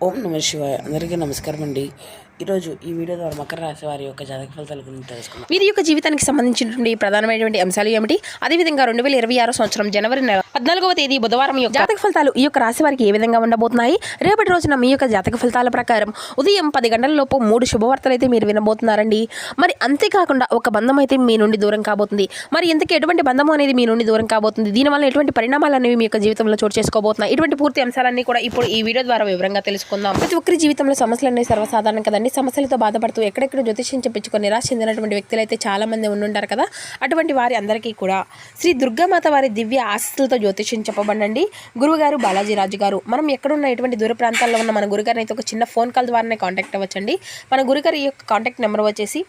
ఓం నమ శివాయ. అందరికీ నమస్కారం అండి. ఈరోజు ఈ వీడియో ద్వారా మకర రాశి వారి యొక్క జాతక ఫలితాల గురించి తెలుసుకుందాం. వీరి యొక్క జీవితానికి సంబంధించినటువంటి ప్రధానమైనటువంటి అంశాలు ఏమిటి, అదేవిధంగా 2026 సంవత్సరం జనవరి నెల 14వ తేదీ బుధవారం యొక్క జాతక ఫలితాలు ఈ యొక్క రాశి వారికి ఏ విధంగా ఉండబోతున్నాయి. రేపటి రోజున మీ యొక్క జాతక ఫలితాల ప్రకారం ఉదయం 10 గంటల లోపు 3 శుభవార్తలు అయితే మీరు వినబోతున్నారండి. మరి అంతేకాకుండా ఒక బంధం అయితే మీ నుండి దూరం కాబోతుంది. మరి ఇంతకీ ఎటువంటి బంధం అనేది మీ నుండి దూరం కాబోతుంది, దీనివల్ల ఎటువంటి పరిణామాలు అనేవి మీ యొక్క జీవితంలో చోటు చేసుకోబోతున్నాయి. ఇటువంటి పూర్తి అంశాలన్నీ కూడా ఇప్పుడు ఈ వీడియో ద్వారా వివరంగా తెలుసుకుందాం. ప్రతి ఒక్కరి జీవితంలో సమస్యలు అనేవి సర్వసాధారణం కదండి. సమస్యలతో బాధపడుతూ ఎక్కడెక్కడ జ్యోతిష్యం చెప్పించుకొని నిరాశ చెందినటువంటి వ్యక్తులు అయితే చాలా మంది ఉండుంటారు కదా. అటువంటి వారి అందరికీ కూడా శ్రీ దుర్గామాత వారి దివ్య ఆశీస్సులతో జ్యోతిష్యం చెప్పబడండి. గురువుగారు బాలాజీరాజు గారు. మనం ఎక్కడున్న ఎటువంటి దూర ప్రాంతాల్లో ఉన్న మన గురుగారిని అయితే ఒక చిన్న ఫోన్ కాల్ ద్వారానే కాంటాక్ట్ అవ్వచ్చండి. మన గురుగారి యొక్క కాంటాక్ట్ నెంబర్ వచ్చేసి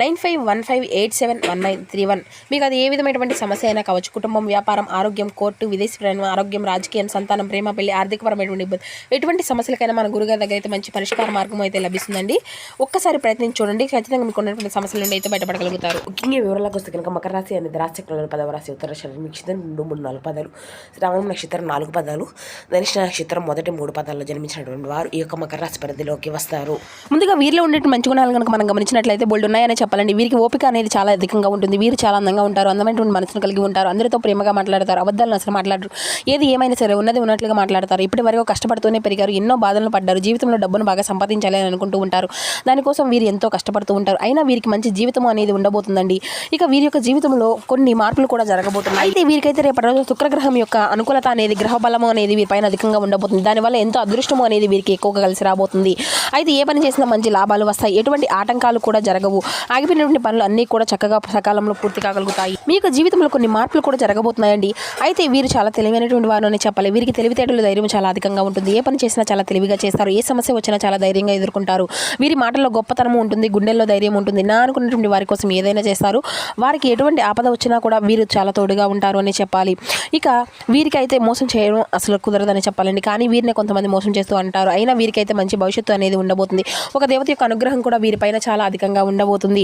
9515871931. మీకు అది ఏ విధమైనటువంటి సమస్య అయినా కావచ్చు, కుటుంబం, వ్యాపారం, ఆరోగ్యం, కోర్టు, విదేశీ ప్రయాణం, ఆరోగ్యం, రాజకీయం, సంతానం, ప్రేమ, పెళ్లి, ఆర్థికపరమైనటువంటి ఇబ్బంది, ఎటువంటి సమస్యలకైనా మన గురుగారి దగ్గర అయితే మంచి పరిష్కార మార్గం అయితే లభిస్తుందండి. ఒక్కసారి ప్రయత్నించి చూడండి, ఖచ్చితంగా మీకు ఉన్నటువంటి సమస్యల నుండి అయితే బయటపడగలుగుతారు. ముఖ్యంగా వివరాలకు వస్తే కనుక మకర రాశి అనేది రాశిచక్రంలోని 10వ రాశి. ఉత్తర నక్షత్రం 2, 3, 4 పదాలు, శ్రావణ నక్షత్రం 4 పదాలు, ధనిష్ట నక్షత్రం మొదటి 3 పదాల్లో జన్మించినటువంటి వారు ఈ యొక్క మకర రాశి పరిధిలోకి వస్తారు. ముందుగా వీరిలో ఉండే మంచి గుణాలు కనుక మనం గమనించినట్లయితే బోల్డ్ ఉన్నాయని చెప్పాలండి. వీరికి ఓపిక అనేది చాలా అధికంగా ఉంటుంది. వీరు చాలా అందంగా ఉంటారు, అందమైనటువంటి మనసును కలిగి ఉంటారు, అందరితో ప్రేమగా మాట్లాడతారు, అబద్ధాలను అసలు మాట్లాడరు. ఏది ఏమైనా సరే ఉన్నది ఉన్నట్లుగా మాట్లాడతారు. ఇప్పటి వరకు కష్టపడుతూనే పెరిగారు, ఎన్నో బాధలను పడ్డారు, జీవితంలో డబ్బును బాగా సంపాదించాలి అని అనుకుంటూ ఉంటారు. దానికోసం వీరు ఎంతో కష్టపడుతూ ఉంటారు. అయినా వీరికి మంచి జీవితం అనేది ఉండబోతుందండి. ఇక వీరి యొక్క జీవితంలో కొన్ని మార్పులు కూడా జరగబోతున్నాయి. అయితే వీరికైతే రేపటి రోజు శుక్రగ్రహం యొక్క అనుకూలత అనేది, గ్రహ బలము అనేది వీరిపైన అధికంగా ఉండబోతుంది. దానివల్ల ఎంతో అదృష్టము అనేది వీరికి ఎక్కువగా కలిసి రాబోతుంది. అయితే ఏ పని చేసినా మంచి లాభాలు వస్తాయి, ఎటువంటి ఆటంకాలు కూడా జరగవు. ఆగిపోయినటువంటి పనులు అన్నీ కూడా చక్కగా సకాలంలో పూర్తి కాగలుగుతాయి. మీ యొక్క జీవితంలో కొన్ని మార్పులు కూడా జరగబోతున్నాయండి. అయితే వీరు చాలా తెలివైనటువంటి వారు అని చెప్పాలి. వీరికి తెలివితేటలు, ధైర్యం చాలా అధికంగా ఉంటుంది. ఏ పని చేసినా చాలా తెలివిగా చేస్తారు. ఏ సమస్య వచ్చినా చాలా ధైర్యంగా ఎదుర్కొంటారు. వీరి మాటల్లో గొప్పతనం ఉంటుంది, గుండెల్లో ధైర్యం ఉంటుంది. నా అనుకున్నటువంటి వారి కోసం ఏదైనా చేస్తారు. వారికి ఎటువంటి ఆపద వచ్చినా కూడా వీరు చాలా తోడుగా ఉంటారు అని చెప్పాలి. ఇక వీరికైతే మోసం చేయడం అసలు కుదరదని చెప్పాలండి. కానీ వీరిని కొంతమంది మోసం చేస్తూ అంటారు. అయినా వీరికైతే మంచి భవిష్యత్తు అనేది ఉండబోతుంది. ఒక దేవత యొక్క అనుగ్రహం కూడా వీరిపైన చాలా అధికంగా ఉండబోతుంది.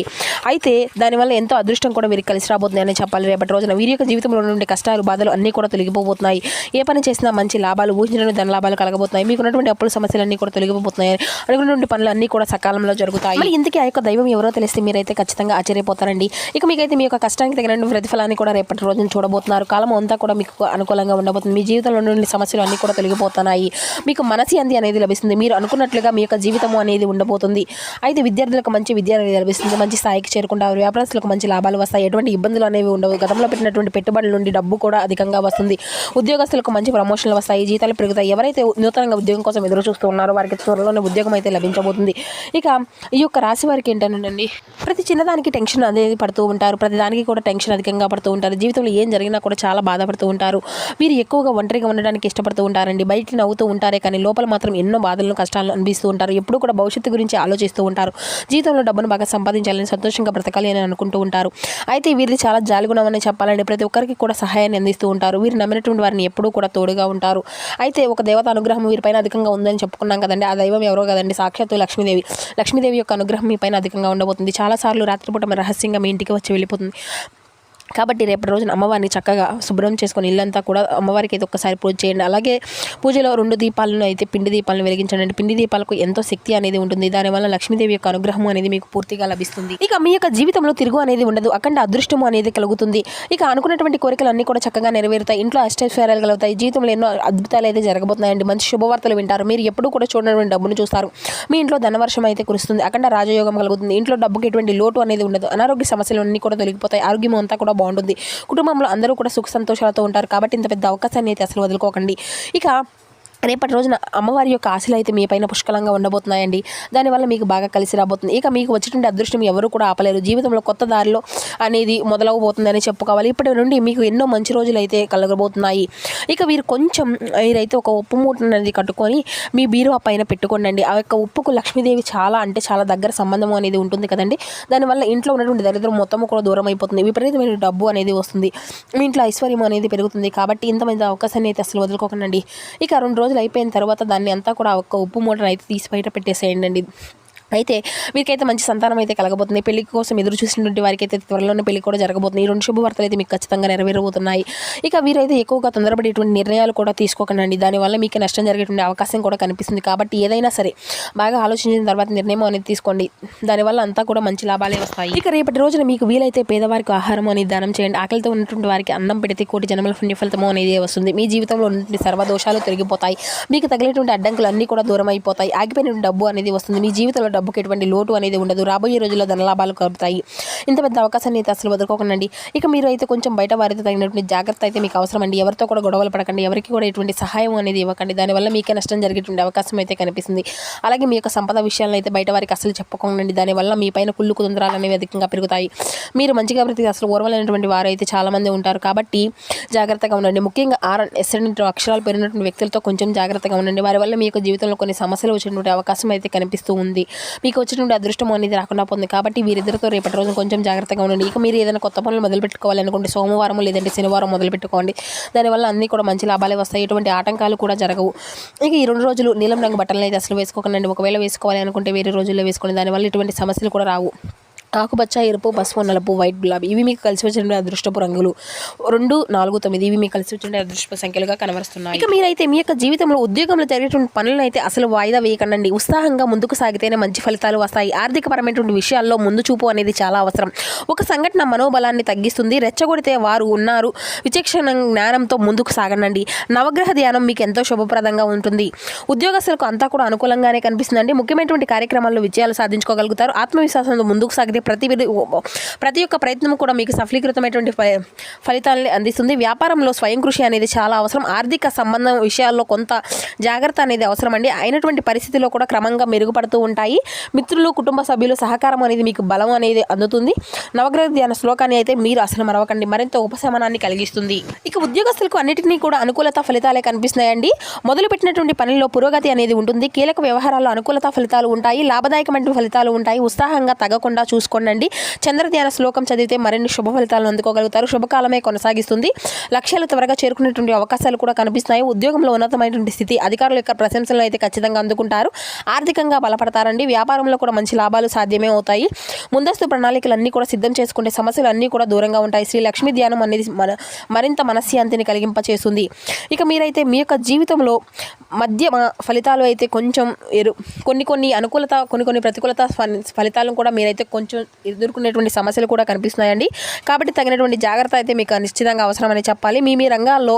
అయితే దానివల్ల ఎంతో అదృష్టం కూడా వీరికి కలిసి రాబోతుంది అని చెప్పాలి. రేపటి రోజున వీరి యొక్క జీవితంలో నుండి కష్టాలు, బాధలు అన్నీ కూడా తొలగిపోబోతున్నాయి. ఏ పని చేసినా మంచి లాభాలు, ఊహించిన ధన లాభాలు కలగబోతున్నాయి. మీకు ఉన్నటువంటి అప్పుల సమస్యలన్నీ కూడా తొలగిపోతున్నాయి. అనుకున్నటువంటి పనులు అన్నీ కూడా సకాలంలో జరుగుతాయి. మరి ఇంతకీ ఆ యొక్క దైవం ఎవరో తెలిస్తే మీరైతే ఖచ్చితంగా ఆశ్చర్యపోతారండి. ఇక మీకైతే మీ యొక్క కష్టానికి తగిన ప్రతిఫలాన్ని కూడా రేపటి రోజున చూడబోతున్నారు. కాలం అంతా కూడా మీకు అనుకూలంగా ఉండబోతుంది. మీ జీవితంలో నుండి సమస్యలు అన్నీ కూడా తొలగిపోతున్నాయి. మీకు మనశ్శాంతి అనేది లభిస్తుంది. మీరు అనుకున్నట్లుగా మీ యొక్క జీవితం అనేది ఉండబోతుంది. అయితే విద్యార్థులకు మంచి విద్య అనేది లభిస్తుంది. మంచి స్థాయికి చేరుకుంటారు. వ్యాపారస్తులకు మంచి లాభాలు వస్తాయి. ఎటువంటి ఇబ్బందులు అనేవి ఉండవు. గతంలో పెట్టినటువంటి పెట్టుబడుల నుండి డబ్బు కూడా అధికంగా వస్తుంది. ఉద్యోగస్తులకు మంచి ప్రమోషన్లు వస్తాయి, జీతాలు పెరుగుతాయి. ఎవరైతే నూతనంగా ఉద్యోగం కోసం ఎదురు చూస్తూ ఉన్నారో వారికి త్వరలోనే ఉద్యోగం అయితే లభించబోతుంది. ఇక ఈ యొక్క రాశి వారికి ఏంటండి, ప్రతి చిన్నదానికి టెన్షన్ అనేది పడుతూ ఉంటారు. ప్రతి దానికి కూడా టెన్షన్ అధికంగా పడుతూ ఉంటారు. జీవితంలో ఏం జరిగినా కూడా చాలా బాధపడుతూ ఉంటారు. వీరు ఎక్కువగా ఒంటరిగా ఉండడానికి ఇష్టపడుతూ ఉంటారండి. బయటికి నవ్వుతూ ఉంటారే కానీ లోపల మాత్రం ఎన్నో బాధలను, కష్టాలను అనిపిస్తూ ఉంటారు. ఎప్పుడు కూడా భవిష్యత్తు గురించి ఆలోచిస్తూ ఉంటారు. జీవితంలో డబ్బును బాగా సంపాదించాలని, సంతోషంగా బ్రతకాలి అని అనుకుంటూ ఉంటారు. అయితే వీరిది చాలా జాలిగుణం అని చెప్పాలండి. ప్రతి ఒక్కరికి కూడా సహాయాన్ని అందిస్తూ ఉంటారు. వీరు నమ్మినటువంటి వారిని ఎప్పుడూ కూడా తోడుగా ఉంటారు. అయితే ఒక దేవత అనుగ్రహం వీరిపైన అధికంగా ఉందని చెప్పుకున్నాం కదండి. ఆ దైవం ఎవరో కదండి, సాక్షాత్తు లక్ష్మీదేవి. లక్ష్మీదేవి యొక్క అనుగ్రహం మీ పైన అధికంగా ఉండబోతుంది. చాలాసార్లు రాత్రిపూట రహస్యంగా మీ ఇంటికి వచ్చి వెళ్ళిపోతుంది. కాబట్టి రేపటి రోజున అమ్మవారిని చక్కగా శుభ్రం చేసుకొని ఇల్లంతా కూడా అమ్మవారికి అయితే ఒక్కసారి పూజ చేయండి. అలాగే పూజలో 2 దీపాలను అయితే పిండి దీపాలను వెలిగించండి. పిండి దీపాలకు ఎంతో శక్తి అనేది ఉంటుంది. దానివల్ల లక్ష్మీదేవి యొక్క అనుగ్రహం అనేది మీకు పూర్తిగా లభిస్తుంది. ఇక మీ యొక్క జీవితంలో తిరుగు అనేది ఉండదు. అఖండ అదృష్టము అనేది కలుగుతుంది. ఇక అనుకున్నటువంటి కోరికలు అన్నీ కూడా చక్కగా నెరవేరుతాయి. ఇంట్లో అష్టైశ్వర్యాలు కలుగుతాయి. జీవితంలో ఎన్నో అద్భుతాలు అయితే జరగబోతున్నాయండి. మంచి శుభవార్తలు వింటారు. మీరు ఎప్పుడు కూడా చూడనటువంటి డబ్బును చూస్తారు. మీ ఇంట్లో ధనవర్షం అయితే కురుస్తుంది. అఖండ రాజయోగం కలుగుతుంది. ఇంట్లో డబ్బుకి ఎటువంటి లోటు అనేది ఉండదు. అనారోగ్య సమస్యలు అన్నీ కూడా తొలగిపోతాయి. ఆరోగ్యం అంతా కూడా బాగుంటుంది. కుటుంబంలో అందరూ కూడా సుఖ సంతోషాలతో ఉంటారు. కాబట్టి ఇంత పెద్ద అవకాశాన్ని అయితే అసలు వదులుకోకండి. ఇక రేపటి రోజున అమ్మవారి యొక్క ఆశలు అయితే మీ పైన పుష్కలంగా ఉండబోతున్నాయండి. దానివల్ల మీకు బాగా కలిసి రాబోతుంది. ఇక మీకు వచ్చేటువంటి అదృష్టం ఎవరు కూడా ఆపలేరు. జీవితంలో కొత్త దారిలో అనేది మొదలవబోతుందని చెప్పుకోవాలి. ఇప్పటి నుండి మీకు ఎన్నో మంచి రోజులు అయితే కలగబోతున్నాయి. ఇక వీరైతే ఒక ఉప్పు మూట అనేది కట్టుకొని మీ బీరువా పైన పెట్టుకోండి. ఆ యొక్క ఉప్పుకు లక్ష్మీదేవి చాలా అంటే చాలా దగ్గర సంబంధం అనేది ఉంటుంది కదండి. దానివల్ల ఇంట్లో ఉన్నటువంటి దరిద్రం మొత్తం కూడా దూరం అయిపోతుంది. విపరీతమైన డబ్బు అనేది వస్తుంది. మీ ఇంట్లో ఐశ్వర్యం అనేది పెరుగుతుంది. కాబట్టి ఇంతమంది అవకాశాన్ని అయితే అసలు వదులుకోకండి. ఇక 2 రోజులు అయిపోయిన తర్వాత దాన్ని అంతా కూడా ఒక ఉప్పు మూటను అయితే తీసి బయట పెట్టేసేయండి. అయితే వీరికైతే మంచి సంతానం అయితే కలగబోతుంది. పెళ్లి కోసం ఎదురు చూసినటువంటి వారికి అయితే త్వరలోనే పెళ్లి కూడా జరగబోతుంది. ఈ 2 శుభవార్తలు అయితే మీకు ఖచ్చితంగా నెరవేరబోతున్నాయి. ఇక వీరైతే ఎక్కువగా తొందరపడి ఇటువంటి నిర్ణయాలు కూడా తీసుకోకండి. దానివల్ల మీకు నష్టం జరిగేటువంటి అవకాశం కూడా కనిపిస్తుంది. కాబట్టి ఏదైనా సరే బాగా ఆలోచించిన తర్వాత నిర్ణయం అనేది తీసుకోండి. దానివల్ల అంతా కూడా మంచి లాభాలే వస్తాయి. ఇక రేపటి రోజున మీకు వీలైతే పేదవారికి ఆహారం అనేది దానం చేయండి. ఆకలితో ఉన్నటువంటి వారికి అన్నం పెడితే కోటి జన్మల పుణ్య ఫలితము అనేది వస్తుంది. మీ జీవితంలో ఉన్నటువంటి సర్వదోషాలు తొలగిపోతాయి. మీకు తగిలేటువంటి అడ్డంకులు అన్నీ కూడా దూరం అయిపోతాయి. ఆగిపోయిన డబ్బు అనేది వస్తుంది. మీ జీవితంలో డబ్బుకి ఎటువంటి లోటు అనేది ఉండదు. రాబోయే రోజుల్లో ధనలాభాలు కలుగుతాయి. ఇంత పెద్ద అవకాశాన్ని అయితే అసలు వదులుకోకండి. ఇక మీరు అయితే కొంచెం బయట వారితో తగినటువంటి జాగ్రత్త అయితే మీకు అవసరం అండి. ఎవరితో కూడా గొడవలు పడకండి. ఎవరికి కూడా ఎటువంటి సహాయం అనేది ఇవ్వకండి. దానివల్ల మీకే నష్టం జరిగేటువంటి అవకాశం అయితే కనిపిస్తుంది. అలాగే మీ యొక్క సంపద విషయాలను అయితే బయట వారికి అసలు చెప్పుకోకండి. దానివల్ల మీ పైన కుళ్ళు కుతంత్రాలు అనేవి అధికంగా పెరుగుతాయి. మీరు మంచిగా బ్రతికి అసలు ఓర్వలేనటువంటి వారు అయితే చాలామంది ఉంటారు. కాబట్టి జాగ్రత్తగా ఉండండి. ముఖ్యంగా RN అక్షరాలు పెరిగినటువంటి వ్యక్తులతో కొంచెం జాగ్రత్తగా ఉండండి. వారి వల్ల మీ యొక్క జీవితంలో కొన్ని సమస్యలు వచ్చేటువంటి అవకాశం అయితే కనిపిస్తూ ఉంది. మీకు వచ్చినటువంటి అదృష్టం అనేది రాకుండా పోతుంది. కాబట్టి వీరిద్దరితో రేపటి రోజు కొంచెం జాగ్రత్తగా ఉండండి. ఇక మీరు ఏదైనా కొత్త పనులు మొదలు పెట్టుకోవాలనుకుంటే సోమవారం లేదంటే శనివారం మొదలు పెట్టుకోండి. దానివల్ల అన్నీ కూడా మంచి లాభాలే వస్తాయి. ఎటువంటి ఆటంకాలు కూడా జరగవు. ఇక ఈ 2 రోజులు నీలం రంగు బట్టలను అయితే అసలు వేసుకోకండి. ఒకవేళ వేసుకోవాలి అనుకుంటే వేరే రోజుల్లో వేసుకోండి. దానివల్ల ఎటువంటి సమస్యలు కూడా రావు. ఆకుపచ్చ, ఎరుపు, పసుపు, నలుపు, వైట్, గులాబీ ఇవి మీకు కలిసి వచ్చిన అదృష్టపు రంగులు. 2, 4, 9 ఇవి మీకు కలిసి వచ్చిన అదృష్టపు సంఖ్యలుగా కనబరుస్తున్నాయి. ఇక మీరైతే మీ యొక్క జీవితంలో ఉద్యోగంలో జరిగేటువంటి పనులను అయితే అసలు వాయిదా వేయకండి. ఉత్సాహంగా ముందుకు సాగితేనే మంచి ఫలితాలు వస్తాయి. ఆర్థికపరమైనటువంటి విషయాల్లో ముందు చూపు అనేది చాలా అవసరం. ఒక సంఘటన మనోబలాన్ని తగ్గిస్తుంది. రెచ్చగొడితే వారు ఉన్నారు. విచక్షణ జ్ఞానంతో ముందుకు సాగండి. నవగ్రహ ధ్యానం మీకు ఎంతో శుభప్రదంగా ఉంటుంది. ఉద్యోగస్తులకు అంతా కూడా అనుకూలంగానే కనిపిస్తుందండి. ముఖ్యమైనటువంటి కార్యక్రమాల్లో విజయాలు సాధించుకోగలుగుతారు. ఆత్మవిశ్వాసంతో ముందుకు సాగితే ప్రతి ఒక్క ప్రయత్నం కూడా మీకు సఫలీకృతమైనటువంటి ఫలితాలని అందిస్తుంది. వ్యాపారంలో స్వయం కృషి అనేది చాలా అవసరం. ఆర్థిక సంబంధం విషయాల్లో కొంత జాగ్రత్త అనేది అవసరం అండి. అయినటువంటి పరిస్థితుల్లో కూడా క్రమంగా మెరుగుపడుతూ ఉంటాయి. మిత్రులు, కుటుంబ సభ్యులు సహకారం అనేది మీకు బలం అనేది అందుతుంది. నవగ్రహ ధ్యాన శ్లోకాన్ని అయితే మీరు అసలు మరవకండి. మరింత ఉపశమనాన్ని కలిగిస్తుంది. ఇక ఉద్యోగస్తులకు అన్నిటినీ కూడా అనుకూలత ఫలితాలే కనిపిస్తున్నాయండి. మొదలుపెట్టినటువంటి పనిలో పురోగతి అనేది ఉంటుంది. కీలక వ్యవహారాల్లో అనుకూలత ఫలితాలు ఉంటాయి. లాభదాయకమైన ఫలితాలు ఉంటాయి. ఉత్సాహంగా తగ్గకుండా చూసుకోండి. చంద్రధ్యాన శ్లోకం చదివితే మరిన్ని శుభ ఫలితాలను అందుకోగలుగుతారు. శుభకాలమే కొనసాగిస్తుంది. లక్ష్యాలు త్వరగా చేరుకునేటువంటి అవకాశాలు కూడా కనిపిస్తున్నాయి. ఉద్యోగంలో ఉన్నతమైనటువంటి స్థితి, అధికారుల యొక్క ప్రశంసలను అయితే ఖచ్చితంగా అందుకుంటారు. ఆర్థికంగా బలపడతారండి. వ్యాపారంలో కూడా మంచి లాభాలు సాధ్యమే అవుతాయి. ముందస్తు ప్రణాళికలన్నీ కూడా సిద్ధం చేసుకుంటే సమస్యలు అన్నీ కూడా దూరంగా ఉంటాయి. శ్రీ లక్ష్మీ ధ్యానం అనేది మరింత మనశ్శాంతిని కలిగింపచేస్తుంది. ఇక మీరైతే మీ యొక్క జీవితంలో మధ్య ఫలితాలు అయితే కొంచెం కొన్ని అనుకూలత, కొన్ని ప్రతికూలత ఫలితాలను కూడా మీరైతే కొంచెం ఎదుర్కొనేటువంటి సమస్యలు కూడా కనిపిస్తున్నాయండి. కాబట్టి తగినటువంటి జాగ్రత్త అయితే మీకు నిశ్చితంగా అవసరమని చెప్పాలి. మీ రంగాల్లో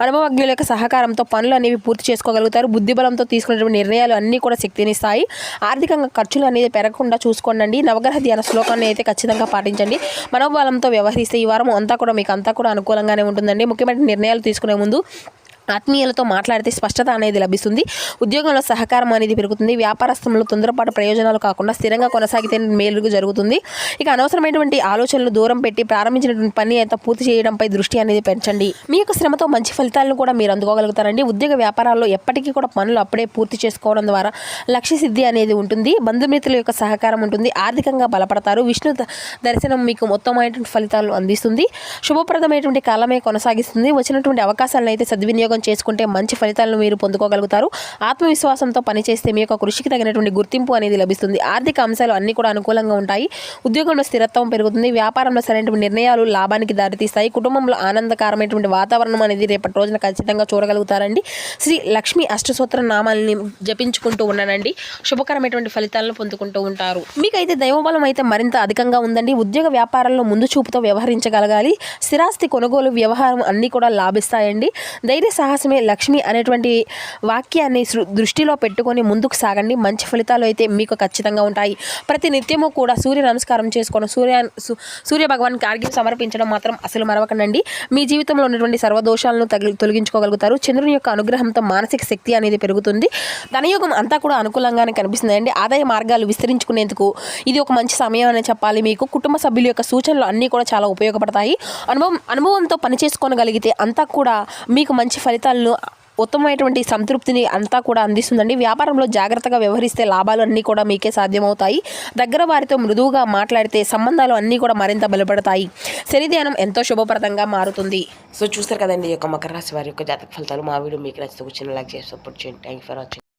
అనుభవజ్ఞుల యొక్క సహకారంతో పనులు అనేవి పూర్తి చేసుకోగలుగుతారు. బుద్ధిబలంతో తీసుకునేటువంటి నిర్ణయాలు అన్నీ కూడా శక్తినిస్తాయి. ఆర్థికంగా ఖర్చులు అనేది పెరగకుండా చూసుకోండి. నవగ్రహ ధ్యాన శ్లోకాన్ని అయితే ఖచ్చితంగా పాటించండి. మనోబలంతో వ్యవహరిస్తే ఈ వారం అంతా కూడా మీకు అంతా కూడా అనుకూలంగానే ఉంటుందండి. ముఖ్యమైన నిర్ణయాలు తీసుకునే ముందు ఆత్మీయులతో మాట్లాడితే స్పష్టత అనేది లభిస్తుంది. ఉద్యోగంలో సహకారం అనేది పెరుగుతుంది. వ్యాపారస్థంలో తొందరపాటు ప్రయోజనాలు కాకుండా స్థిరంగా కొనసాగితే మేలు జరుగుతుంది. ఇక అనవసరమైనటువంటి ఆలోచనలు దూరం పెట్టి ప్రారంభించినటువంటి పని అయితే పూర్తి చేయడంపై దృష్టి అనేది పెంచండి. మీ యొక్క శ్రమతో మంచి ఫలితాలను కూడా మీరు అందుకోగలుగుతారండి. ఉద్యోగ వ్యాపారాల్లో ఎప్పటికీ కూడా పనులు అప్పుడే పూర్తి చేసుకోవడం ద్వారా లక్ష్య సిద్ధి అనేది ఉంటుంది. బంధుమిత్రుల యొక్క సహకారం ఉంటుంది. ఆర్థికంగా బలపడతారు. విష్ణు దర్శనం మీకు మొత్తమైనటువంటి ఫలితాలు అందిస్తుంది. శుభప్రదమైనటువంటి కాలమే కొనసాగిస్తుంది. వచ్చినటువంటి అవకాశాలను అయితే సద్వినియోగం చేసుకుంటే మంచి ఫలితాలను మీరు పొందుకోగలుగుతారు. ఆత్మవిశ్వాసంతో పనిచేస్తే మీ యొక్క కృషికి తగినటువంటి గుర్తింపు అనేది లభిస్తుంది. ఆర్థిక అంశాలు అన్ని కూడా అనుకూలంగా ఉంటాయి. ఉద్యోగంలో స్థిరత్వం పెరుగుతుంది. వ్యాపారంలో సరైనటువంటి నిర్ణయాలు లాభానికి దారితీస్తాయి. కుటుంబంలో ఆనందకరమైనటువంటి వాతావరణం అనేది రేపటి రోజున ఖచ్చితంగా చూడగలుగుతారండి. శ్రీ లక్ష్మీ అష్టసూత్ర నామాలని జపించుకుంటూ ఉన్నానండి. శుభకరమైనటువంటి ఫలితాలను పొందుకుంటూ ఉంటారు. మీకైతే దైవబలం అయితే మరింత అధికంగా ఉందండి. ఉద్యోగ వ్యాపారాల్లో ముందు చూపుతో వ్యవహరించగలగాలి. స్థిరాస్తి కొనుగోలు వ్యవహారం అన్నీ కూడా లాభిస్తాయండి. ధైర్య సాహసమే లక్ష్మి అనేటువంటి వాక్యాన్ని దృష్టిలో పెట్టుకొని ముందుకు సాగండి. మంచి ఫలితాలు అయితే మీకు ఖచ్చితంగా ఉంటాయి. ప్రతి నిత్యము కూడా సూర్య నమస్కారం చేసుకోవడం, సూర్య భగవాన్కి ఆర్ఘ్యం సమర్పించడం మాత్రం అసలు మరవకండి. మీ జీవితంలో ఉన్నటువంటి సర్వదోషాలను తొలగించుకోగలుగుతారు. చంద్రుని యొక్క అనుగ్రహంతో మానసిక శక్తి అనేది పెరుగుతుంది. ధనయోగం అంతా కూడా అనుకూలంగానే కనిపిస్తుందండి. ఆదాయ మార్గాలు విస్తరించుకునేందుకు ఇది ఒక మంచి సమయం అని చెప్పాలి. మీకు కుటుంబ సభ్యుల యొక్క సూచనలు అన్నీ కూడా చాలా ఉపయోగపడతాయి. అనుభవంతో పని చేసుకోగలిగితే అంతా కూడా మీకు మంచి ఫలితాలను, ఉత్తమమైనటువంటి సంతృప్తిని అంతా కూడా అందిస్తుందండి. వ్యాపారంలో జాగ్రత్తగా వ్యవహరిస్తే లాభాలు అన్నీ కూడా మీకే సాధ్యమవుతాయి. దగ్గర వారితో మృదువుగా మాట్లాడితే సంబంధాలు అన్నీ కూడా మరింత బలపడతాయి. శని ధ్యానం ఎంతో శుభప్రదంగా మారుతుంది. సో చూస్తారు కదండి ఈ యొక్క మకర రాశి వారి యొక్క జాతక ఫలితాలు. మా వీడియో మీకు నచ్చితే చిన్న లైక్ చేసి సపోర్ట్ చేయండి. Thank you for watching.